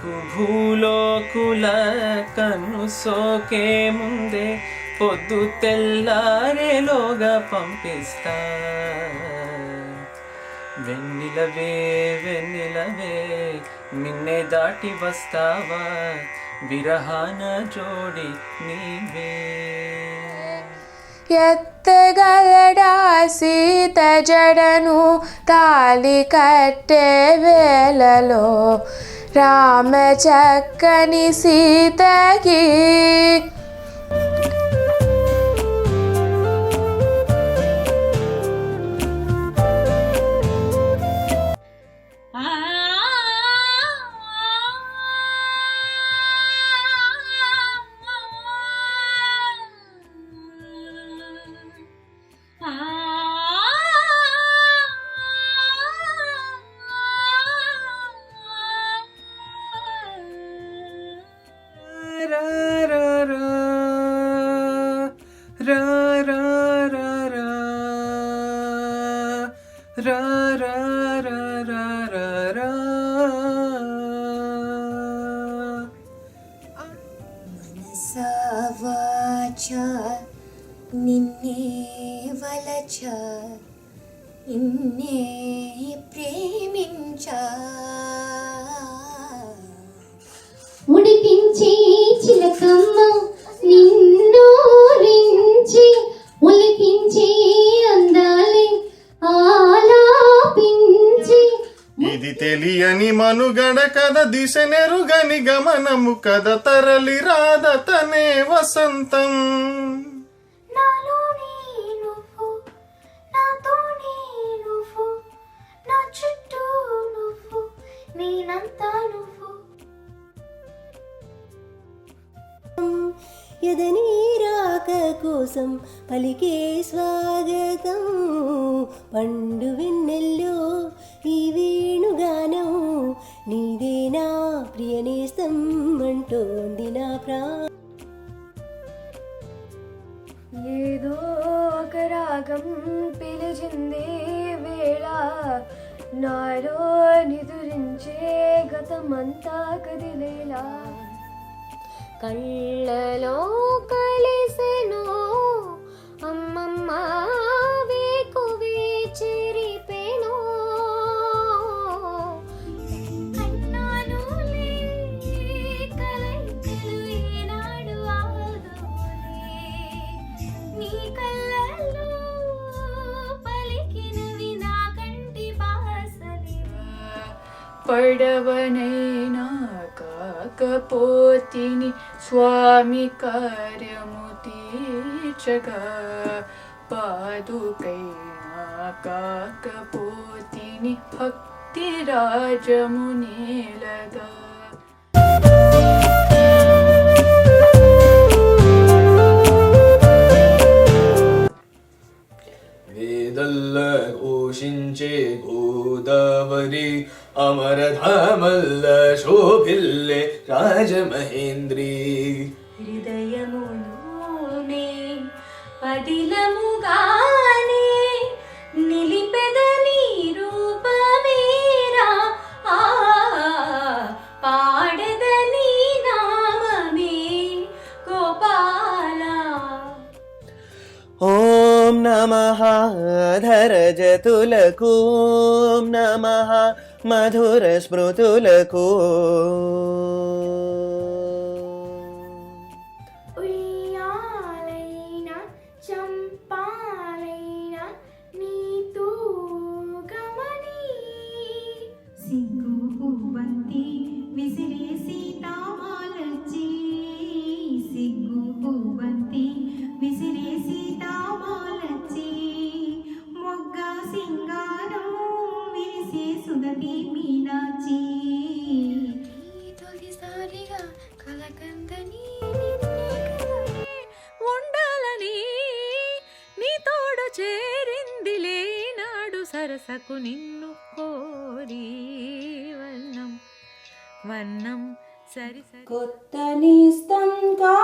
భూలోకుల కన్ను సోకే ముందే పొద్దు తెల్లారేలోగా పంపిస్తా. వెన్నెలవే వెన్నెలవే నిన్నే దాటి వస్తావా, విరహాన జోడి నీవే. ఎత్తగలడా సీత జడను తాళి కట్టే వేళలో, రామ చక్కని సీతకి మనసావాచా నిన్నే వలచా, నిన్నే ప్రేమించా. ఉడిపించే చిలకమ్మ నిన్నూరించి, ఉలిపించే అందాలే ఆలాపించి. ఇది తెలియని మనుగడ కథ, దిశ నెరుగని గమనము కథ, తరలి రాదతనే వసంతం. నాలోనే నువ్వు, నాతోనే నువ్వు, నా చుట్టూ నువ్వు, నేనంతా నువ్వు. ఎదని రాక కోసం పలికే స్వాగతం, పండు వెన్నెల్లో ఈ వేణుగానం, నీదేనా ప్రియనేస్తం అంటోంది నా ఏదో ఒక రాగం పిలిచింది వేళ, నాలో నిదురించే గతమంతా కదిలేలా. కళ్ళలో కలిసెను అమ్మమ్మ వేకువే చెరిపెను, కన్నానులే కలైకలు ఏనాడు ఆగవులే, నీ కళ్ళలో పలికినవి నా కంటి బాసలివే. పడవనైనా కాకపోతిని స్వామి కార్యము తీర్చగా, పాదుకైనా కాకపోతిని భక్తి రాజము నేలగా. వేదల్ల ఘోషించే గోదావరి, అమరధామల్ల శోభిల్లే రాజమహేంద్రి. హృదయములోనే పదిలముగానే నిలిపెదని రూపమేరా, పాడదని నామమే గోపాల. ఓం నమః ధరజతులకు, ఓం నమః మధుర స్మృతులకు. ఉయ్యాలైనా చంపాలైనా నీతో గమని, సిగ్గు పువ్వంతి విసిరేసి తామాలచ్చి, సిగ్గు పువ్వంతి విసిరేసి తామాలచ్చి, మొగ్గ సింగారం విరిసే సుగటి మీనాచి. తొలిసారిగా కలకందని ఉండాలని నీ తోడు చేరిందిలే నాడు సరసకు నిన్ను కోరి, వన్నం వన్నం సరి సరి. కొత్త నిస్తం కా